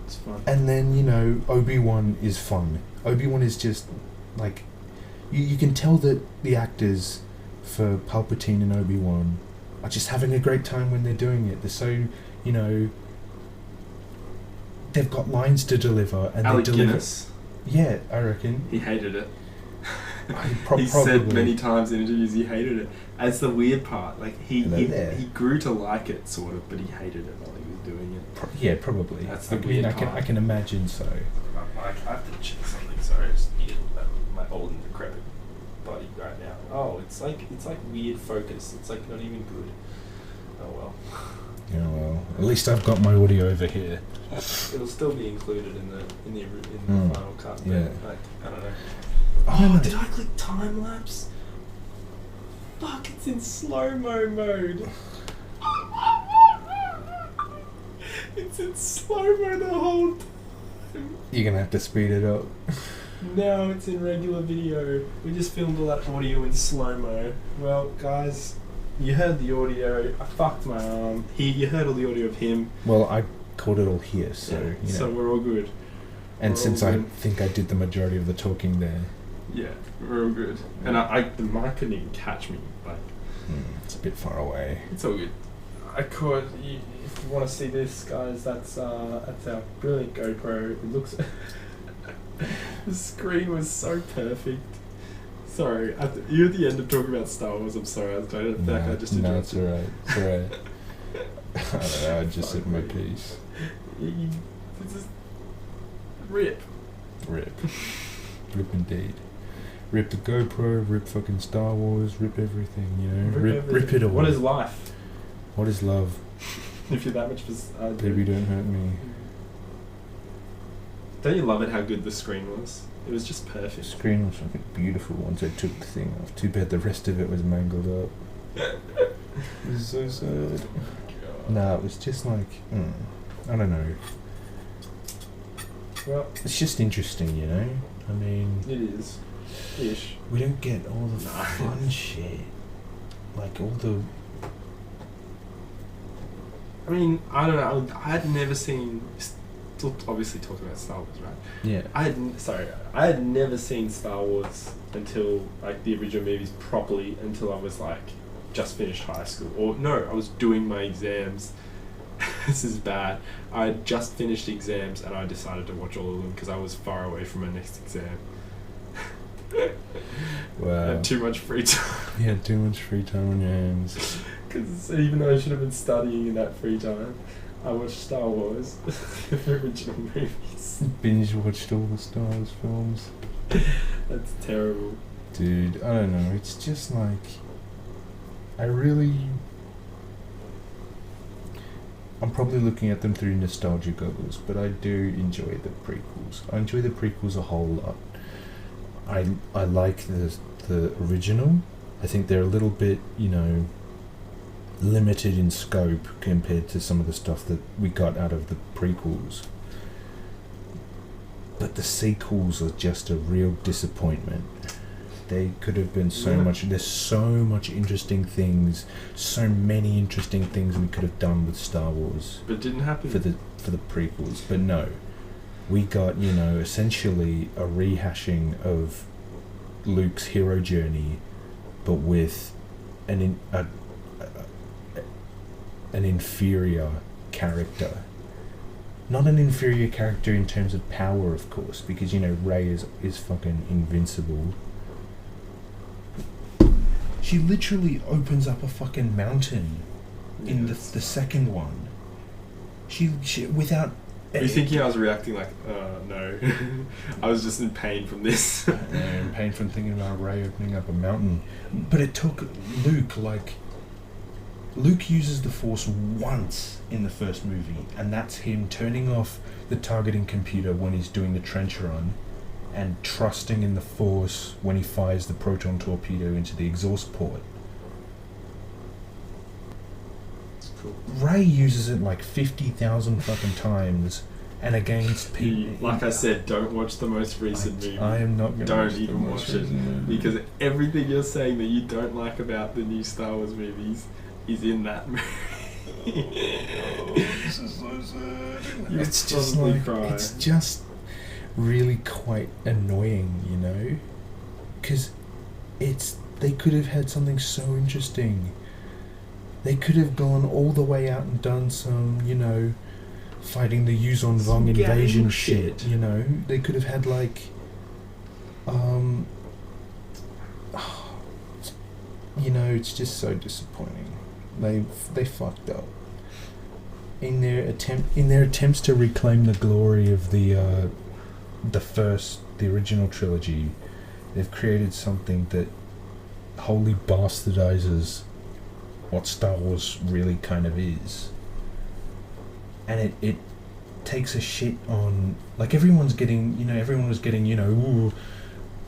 It's fun. And then, you know, Obi-Wan is fun. Obi-Wan is just like you can tell that the actors for Palpatine and Obi-Wan are just having a great time when they're doing it. They're so, you know, they've got lines to deliver and Alec they deliver. Guinness, Yeah, I reckon. he hated it. He He said probably. many times in interviews he hated it. That's the weird part. Like Hello there. he grew to like it sort of, but he hated it while he was doing it. Yeah, probably. That's the I mean, weird I can part. I can imagine so. I have to check something. Sorry, I just needed my old and decrepit body right now. Oh, it's like weird focus. It's like not even good. Oh well. Yeah, well, at least I've got my audio over here. It'll still be included in the Mm, final cut. But yeah. like, I don't know. I know. Did I click time lapse? Fuck! It's in slow mo mode. It's in slow mo the whole time. You're gonna have to speed it up. Now it's in regular video. We just filmed all that audio in slow mo. Well, guys, you heard the audio. I fucked my arm. You heard all the audio of him. Well, I caught it all here, so Yeah, you know. so we're all good. And we're since all I good. think I did the majority of the talking there, Yeah, we're all good. And the mic couldn't even catch me. Like, it's a bit far away. it's all good. I could. If you want to see this, guys, that's our brilliant GoPro. It looks. The screen was so perfect. Sorry, you're at the end of talking about Star Wars. I'm sorry. I feel like I just no, interrupted. it's alright. It's alright. I don't know. I just said my Fuck me. piece. It's just rip. Rip. Rip indeed. Rip the GoPro, rip fucking Star Wars, rip everything, you know. Rip it all. What is life? What is love? If you're that much Baby, don't hurt me. Don't you love it how good the screen was? It was just The perfect. screen was fucking beautiful once I took the thing off. Too bad the rest of it was mangled up. It was so sad. Nah, it was just like, I don't know. Well, It's just interesting, you know? I mean, it is. Ish. we don't get all the No. fun shit. Like all the... I mean, I don't know. I had never seen. Still, obviously talking about Star Wars, right? Yeah. I had never seen Star Wars until like the original movies properly until I was like just finished high school, or no, I was doing my exams. This is bad. I had just finished exams and I decided to watch all of them because I was far away from my next exam. I Wow. had too much free time. You had too much free time on your hands. Because even though I should have been studying in that free time, I watched Star Wars, the original movies. Binge watched all the Star Wars films. That's terrible. Dude, I don't know. It's just like... I'm probably looking at them through nostalgia goggles, but I do enjoy the prequels. I enjoy the prequels a whole lot. I like the original. I think they're a little bit, you know, limited in scope compared to some of the stuff that we got out of the prequels. But the sequels are just a real disappointment. They could have been so much. There's so much interesting things, so many interesting things we could have done with Star Wars But it didn't happen. for the prequels. But no, we got, you know, essentially a rehashing of Luke's hero journey, but with an inferior character. Not an inferior character in terms of power, of course, because, you know, Rey is fucking invincible. She literally opens up a fucking mountain in the second one. She without... Are you thinking I was reacting like, no. I was just in pain from this. in pain from thinking about Rey opening up a mountain. But it took Luke, like... Luke uses the Force once in the first movie, and that's him turning off the targeting computer when he's doing the trench run, and trusting in the Force when he fires the proton torpedo into the exhaust port. It's cool. Rey uses it like 50,000 fucking times, and against people. Like I said, don't watch the most recent movie. I am not going to Don't even watch it. Because everything you're saying that you don't like about the new Star Wars movies is in that movie. This is so sad. You'll It's just probably like, cry. it's just really quite annoying, you know? Because they could have had something so interesting. They could have gone all the way out and done some, you know, fighting the Yuzon Vong invasion gang shit, shit. you know? They could have had like, you know, it's just so disappointing. They fucked up in their attempts to reclaim the glory of the original trilogy. They've created something that wholly bastardizes what Star Wars really kind of is, and it takes a shit on, like, everyone was getting, you know, ooh,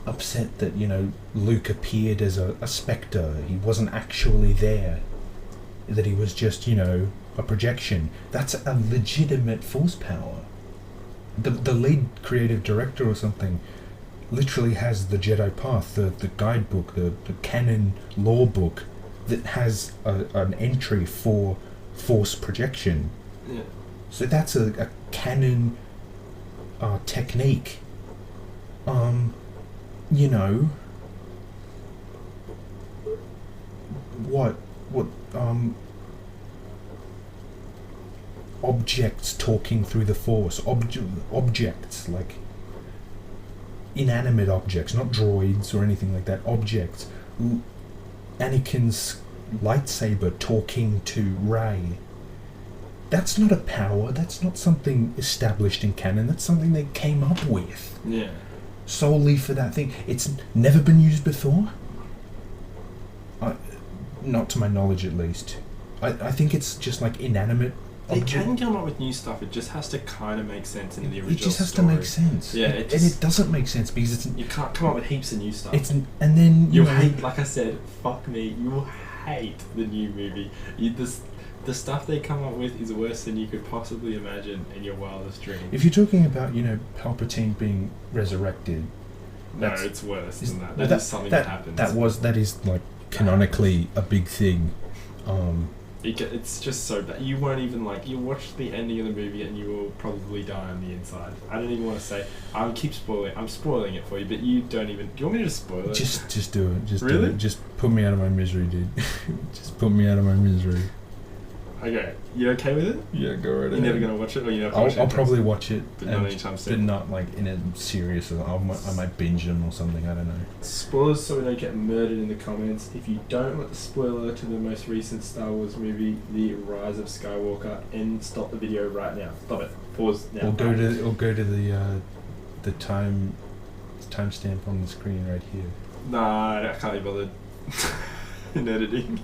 upset that, you know, Luke appeared as a spectre. He wasn't actually there, that he was just, you know, a projection. That's a legitimate Force power. The lead creative director or something literally has the Jedi Path, the guidebook, the canon lore book that has an entry for Force projection. Yeah. So that's a canon technique. You know, what objects talking through the Force, objects, like inanimate objects, not droids or anything like that, objects. Anakin's lightsaber talking to Rey. That's not a power, that's not something established in canon, that's something they came up with. Yeah. solely for that thing. It's never been used before. Not to my knowledge, at least. I think it's just like inanimate. They can come up with new stuff. It just has to kind of make sense in the original. It just has story. to make sense. Yeah, and it doesn't make sense because it's. You can't come up with heaps of new stuff. And then you hate, like I said, fuck me. You will hate the new movie. The stuff they come up with is worse than you could possibly imagine in your wildest dreams. If you're talking about, Palpatine being resurrected, no, it's worse than that. Well, That is something that happens. That is like canonically a big thing. It's just so bad. You won't even you watch the ending of the movie and you will probably die on the inside. I don't even want to say. I'm spoiling it for you, but you don't even. Do you want me to just spoil it? Just do it. Just really? Do it. Just put me out of my misery, dude. Just put me out of my misery. Okay, you okay with it? Yeah, go right ahead. You're never gonna watch it, or you never? I'll probably watch it, but not anytime soon. But not like in a serious. I might binge them or something. I don't know. Spoilers, so we don't get murdered in the comments. If you don't want the spoiler to the most recent Star Wars movie, The Rise of Skywalker, and stop the video right now. Stop it. Pause now. Or go to the timestamp on the screen right here. Nah, I can't be bothered in editing.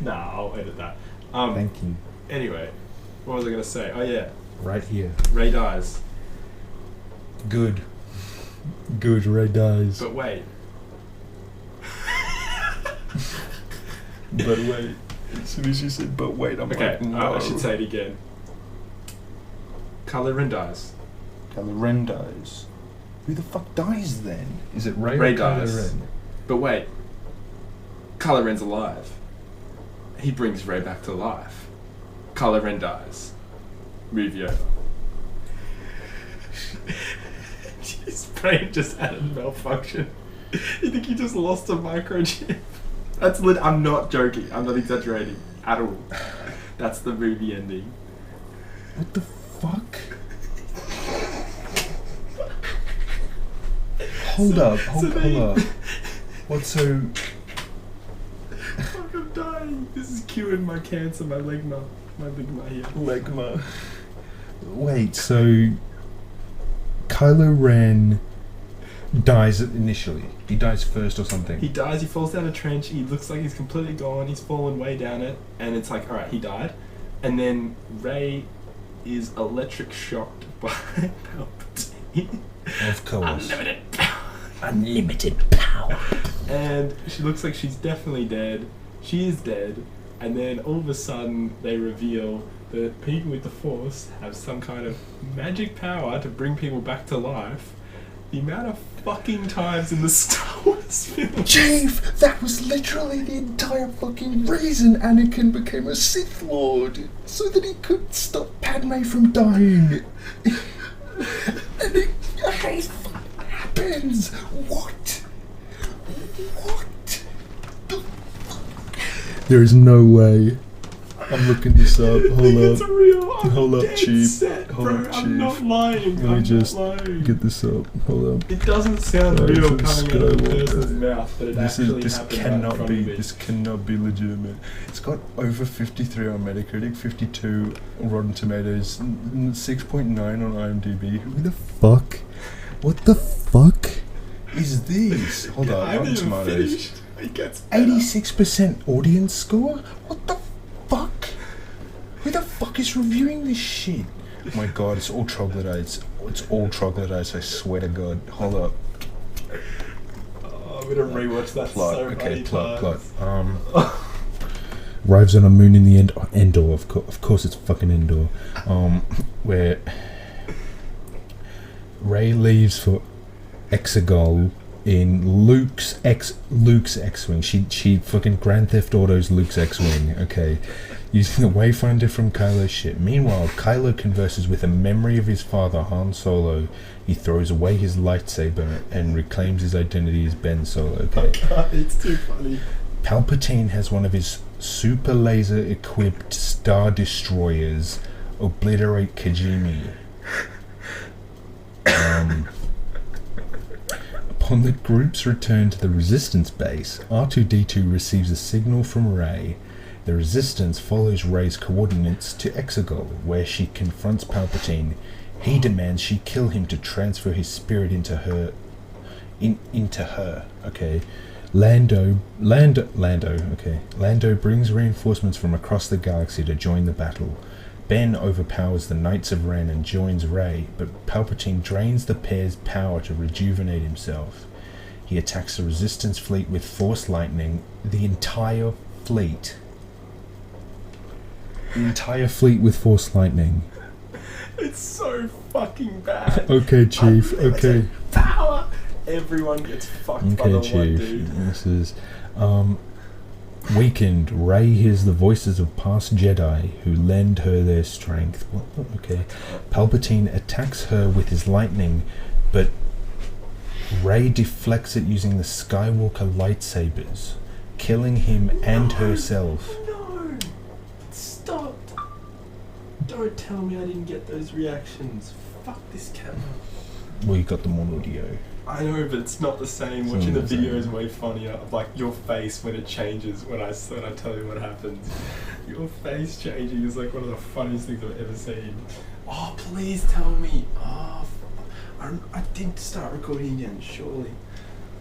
Nah, I'll edit that. Thank you. Anyway, what was I going to say? Oh yeah. Right here. Ray dies. Good. Ray dies. But wait. But wait. As soon as you said but wait, I'm okay, like, no. I should say it again. Kylo Ren dies. Kylo Ren dies. Who the fuck dies then? Is it Ray Ray or dies. Kylo Ren? But wait. Kylo Ren's alive. He brings Ray back to life. Kylo Ren dies. Movie over. His brain just had a malfunction. You think he just lost a microchip? That's I'm not joking. I'm not exaggerating at all. That's the movie ending. What the fuck? Hold up. What so... Fuck, I'm dying. This is curing my cancer, my ligma here. Legma. Wait, so... Kylo Ren dies initially. He dies first or something. He dies, he falls down a trench, he looks like he's completely gone, he's fallen way down it, and it's like, alright, he died. And then Rey is electric shocked by Palpatine. Of course. Unlimited power. And she looks like she's definitely dead. She is dead. And then all of a sudden they reveal that people with the Force have some kind of magic power to bring people back to life. The amount of fucking times in the Star Wars film. Chief, that was literally the entire fucking reason Anakin became a Sith Lord. So that he could stop Padme from dying. And it happens. What? There is no way. I'm looking this up. Hold It's up. real. I'm Hold up, dead Chief. set, Hold bro. up, Chief. I'm not lying. Let me I'm just not lying. get this up. Hold up. It doesn't sound Rise real of coming out of a Skywalker. person's mouth, but it actually This happened right in cannot front be. of me. This cannot be legitimate. It's got over 53 on Metacritic, 52 on Rotten Tomatoes, 6.9 on IMDb. Who the fuck? What the fuck is this? Hold I on, haven't Rotten even Tomatoes. finished. It gets better. 86% audience score? What the fuck? Who the fuck is reviewing this shit? Oh my god, it's all troglodytes. It's all troglodytes, I swear to god. Hold up. Oh, I'm gonna rewatch that Plot. so Okay, many plot. times. Arrives on a moon in the end. Endor, of course it's fucking Endor. Where Rey leaves for Exegol in Luke's X-Wing. She fucking Grand Theft Auto's Luke's X-Wing, okay. Using the Wayfinder from Kylo's ship. Meanwhile, Kylo converses with a memory of his father, Han Solo. He throws away his lightsaber and reclaims his identity as Ben Solo, okay. It's too funny. Palpatine has one of his super laser equipped Star Destroyers obliterate Kijimi. Upon the group's return to the Resistance base, R2-D2 receives a signal from Rey. The Resistance follows Rey's coordinates to Exegol, where she confronts Palpatine. He demands she kill him to transfer his spirit into her. Into her. Okay. Lando brings reinforcements from across the galaxy to join the battle. Ben overpowers the Knights of Ren and joins Rey, but Palpatine drains the pair's power to rejuvenate himself. He attacks the Resistance fleet with Force Lightning. The entire fleet with Force Lightning. It's so fucking bad. Okay, Chief. Okay. Power. Everyone gets fucked by the Okay, one Chief. dude. This is weakened. Rey hears the voices of past Jedi who lend her their strength. Okay. Palpatine attacks her with his lightning, but Rey deflects it using the Skywalker lightsabers, killing him and herself. No! Stop! Don't tell me I didn't get those reactions. Fuck this camera. Well, you got them on audio. I know, but it's not the same. It's Watching not the the video same. is way funnier. Of like your face when it changes when I tell you what happens. Your face changing is like one of the funniest things I've ever seen. Oh, please tell me. Oh, I did start recording again, surely.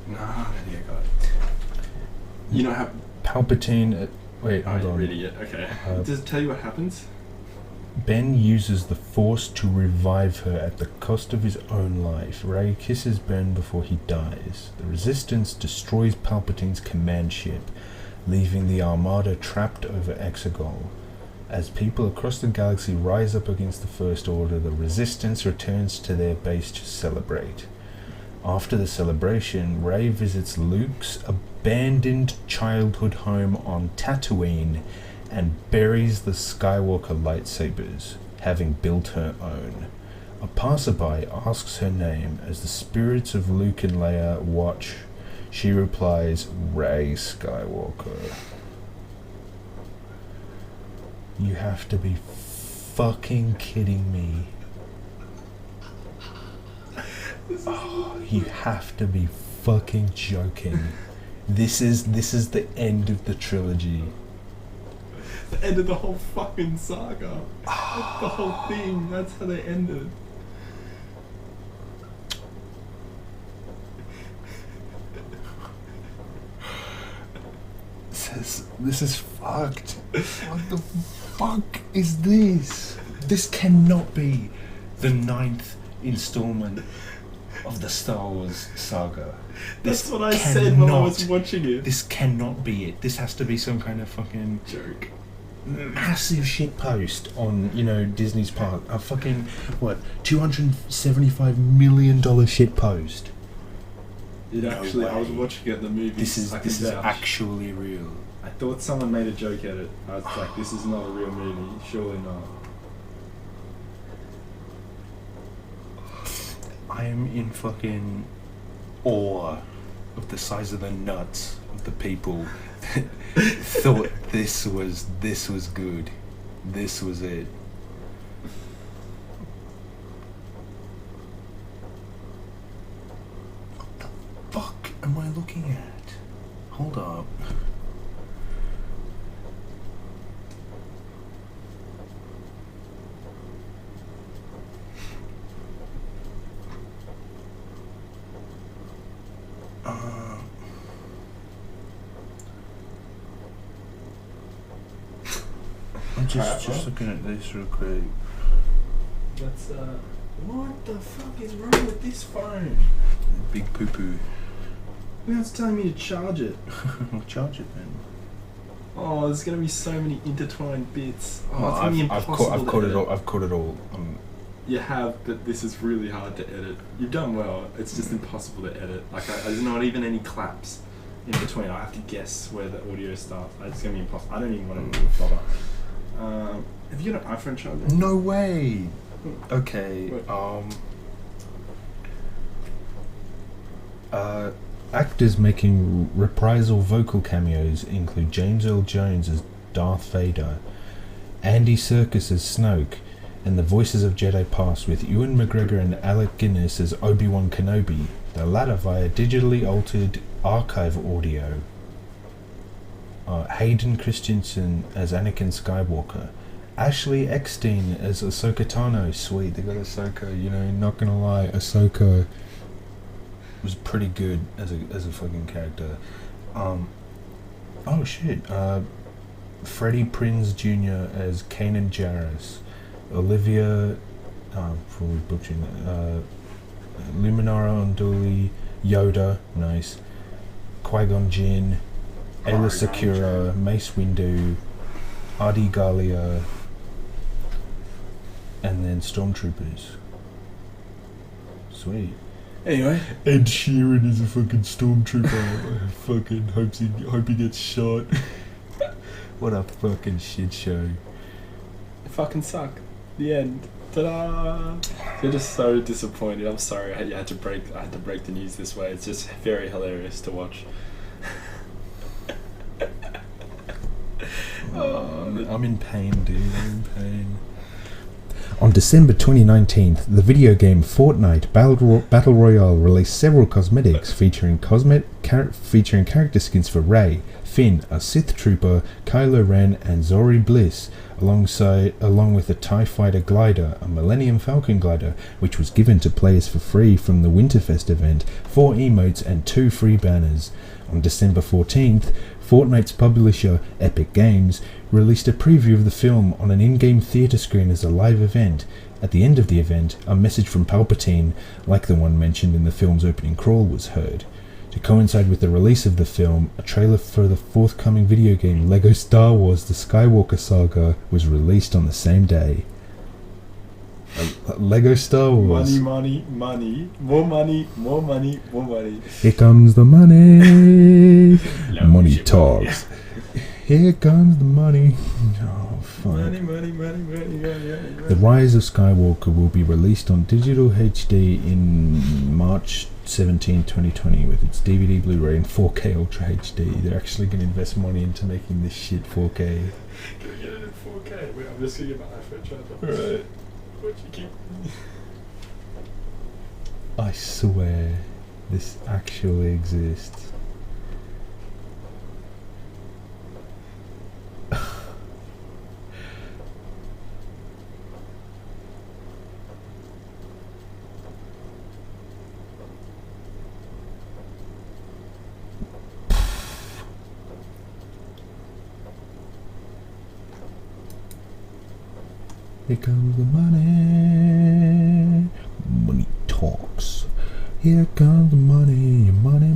Nah, maybe I got it. You know how... Palpatine. Wait, Oh, hold you on. read it, okay. Does it tell you what happens? Ben uses the Force to revive her at the cost of his own life. Rey kisses Ben before he dies. The Resistance destroys Palpatine's command ship, leaving the Armada trapped over Exegol. As people across the galaxy rise up against the First Order, the Resistance returns to their base to celebrate. After the celebration, Rey visits Luke's abandoned childhood home on Tatooine and buries the Skywalker lightsabers, having built her own. A passerby asks her name as the spirits of Luke and Leia watch. She replies, Rey Skywalker. You have to be fucking kidding me. Oh, you have to be fucking joking. This is the end of the trilogy. The end of the whole fucking saga. That's the whole thing. That's how they ended. This is fucked. What the fuck is this? This cannot be the 9th installment of the Star Wars saga. That's what I said when I was watching it. This cannot be it. This has to be some kind of fucking Joke. massive shit post on, Disney's part. A fucking, what, $275 million shit post. It No actually, I was way. watching it at the movies. This is I can vouch. actually real. I thought someone made a joke at it. I was like, this is not a real movie. Surely not. I am in fucking awe of the size of the nuts of the people that thought this was good. This was it. What the fuck am I looking at? Hold up. I'm just looking at this real quick. That's, what the fuck is wrong with this phone? Big poo poo. Now it's telling me to charge it. I'll charge it then. Oh, there's gonna be so many intertwined bits. Oh, it's gonna be I've impossible to caught it edit. all. I've caught it all. You have, but this is really hard to edit. You've done well. It's just impossible to edit. Like, there's not even any claps in between. I have to guess where the audio starts. It's gonna be impossible. I don't even want to bother. Have you got an iPhone charger? No way. Okay. What? Actors making reprisal vocal cameos include James Earl Jones as Darth Vader, Andy Serkis as Snoke, and the voices of Jedi Past with Ewan McGregor and Alec Guinness as Obi-Wan Kenobi, the latter via digitally altered archive audio. Hayden Christensen as Anakin Skywalker, Ashley Eckstein as Ahsoka Tano. Sweet, they got Ahsoka. You know, not gonna lie, Ahsoka was pretty good as a fucking character. Oh shit. Freddie Prinze Jr. as Kanan Jarrus. Olivia, probably butchering that. Luminara Unduli, Yoda, nice. Qui-Gon Jinn, Ayla Secura, Mace Windu, Adi Gallia, and then Stormtroopers. Sweet. Anyway, Ed Sheeran is a fucking stormtrooper. I fucking hope he gets shot. What a fucking shit show. it fucking suck. The end. Ta-da! They're just so disappointed. I'm sorry. I had to break the news this way. It's just very hilarious to watch. I'm in pain, dude. I'm in pain. On December 2019, the video game Fortnite Battle Royale released several cosmetics featuring character skins for Rey, Finn, a Sith Trooper, Kylo Ren, and Zori Bliss, along with a TIE Fighter glider, a Millennium Falcon glider, which was given to players for free from the Winterfest event, 4 emotes, and 2 free banners. On December 14th, Fortnite's publisher, Epic Games, released a preview of the film on an in-game theater screen as a live event. At the end of the event, a message from Palpatine, like the one mentioned in the film's opening crawl, was heard. To coincide with the release of the film, a trailer for the forthcoming video game LEGO Star Wars The Skywalker Saga was released on the same day. LEGO Star Wars. Money, more money, more money, more money. Here comes the money. Money talks. Here comes the money. Oh, fuck. Money. The Rise of Skywalker will be released on digital HD in March 17, 2020 with its DVD, Blu-ray and 4K Ultra HD. They're actually going to invest money into making this shit 4K. Can we get it in 4K? Wait, I'm just going to get my iPhone charger. Right. What you keep... I swear this actually exists. Here comes the money. Money talks. Here comes the money. Money.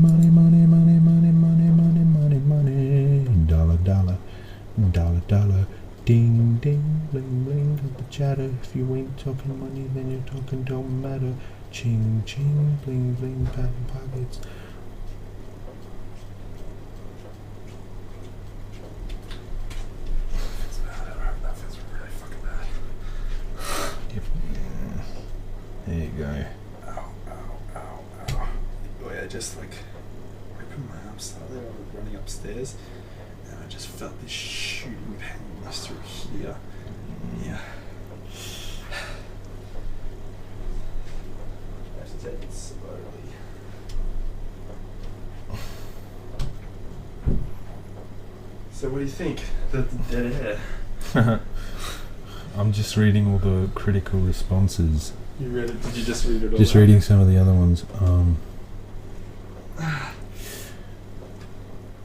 Dollar. Ding, bling, got the chatter. If you ain't talking money, then you're talking don't matter. Ching, bling, patent pockets. There you go. Ow. Boy, I just opened my arm slightly while I was running upstairs and I just felt this shooting pain through here. Yeah. I have to take it slowly. So what do you think? The dead air. I'm just reading all the critical responses. You read it? Did you just read it all? Just reading some of the other ones.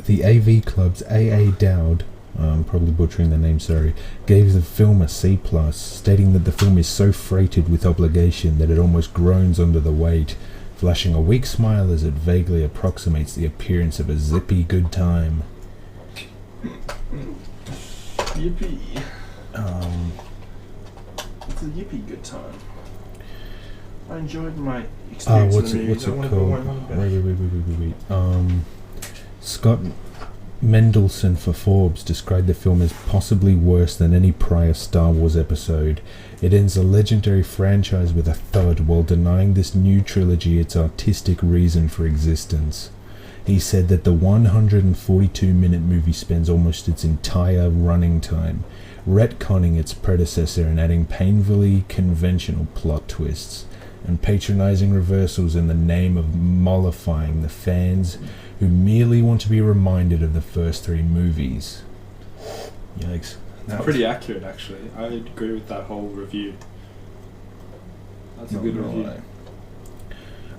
The AV Club's AA Dowd, probably butchering the name, sorry, gave the film a C+, stating that the film is so freighted with obligation that it almost groans under the weight, flashing a weak smile as it vaguely approximates the appearance of a zippy good time. Yippee. It's a yippee good time. I enjoyed my experience What's in the it movies. called? Wait. Scott Mendelson for Forbes described the film as possibly worse than any prior Star Wars episode. It ends a legendary franchise with a thud while denying this new trilogy its artistic reason for existence. He said that the 142-minute movie spends almost its entire running time retconning its predecessor and adding painfully conventional plot twists and patronizing reversals in the name of mollifying the fans who merely want to be reminded of the first 3 movies. Yikes. That was Pretty accurate, actually. I agree with that whole review. That's a good review.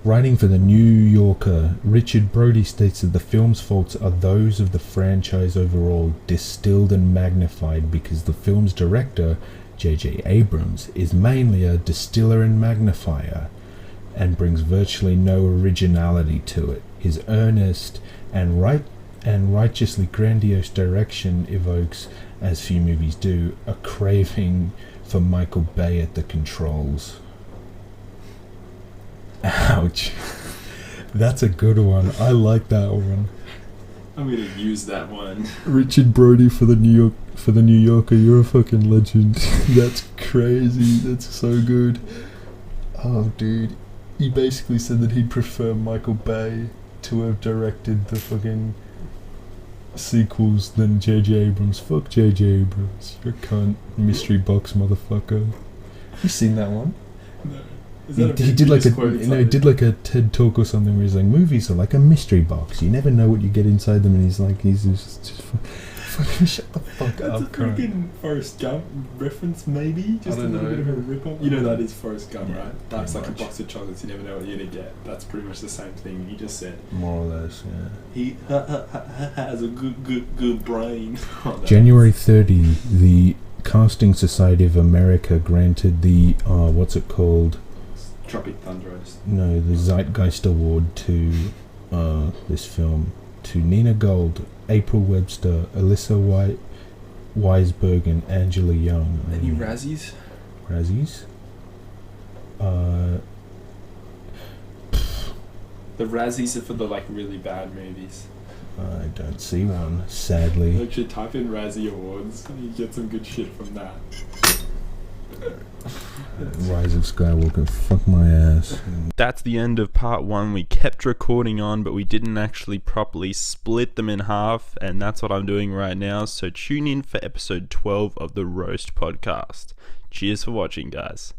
Writing for The New Yorker, Richard Brody states that the film's faults are those of the franchise overall, distilled and magnified because the film's director, J.J. Abrams, is mainly a distiller and magnifier and brings virtually no originality to it. His earnest and righteously grandiose direction evokes, as few movies do, a craving for Michael Bay at the controls. Ouch. That's a good one. I like that one. I'm gonna use that one. Richard Brody for the New Yorker, you're a fucking legend. That's crazy. That's so good. Oh, dude. He basically said that he'd prefer Michael Bay to have directed the fucking sequels than J.J. Abrams. Fuck J.J. Abrams. You're a cunt. Mystery box motherfucker. You seen that one? No. He did like a TED talk or something where he's like, movies are like a mystery box. You never know what you get inside them, and he's just fucking shut the fuck That's up. a freaking Forrest Gump reference, maybe? Just I a don't little know. bit of a rip-off. You know that is Forrest Gump, Yeah, right? That's pretty like much. a box of chocolates. You never know what you're gonna get. That's pretty much the same thing you just said. More or less, yeah. He has a good brain. Oh, no. January 30, the Casting Society of America granted the what's it called? Tropic Thunder Roast. No, the Zeitgeist Award to this film to Nina Gold, April Webster, Alyssa Weisberg, and Angela Young. Any Razzies? Razzies? The Razzies are for the like really bad movies. I don't see one, sadly. Actually, type in Razzie Awards and you get some good shit from that. Rise of Skywalker, fuck my ass. That's the end of part 1. We kept recording on, but we didn't actually properly split them in half, and that's what I'm doing right now. So tune in for episode 12 of the Roast podcast. Cheers for watching, guys.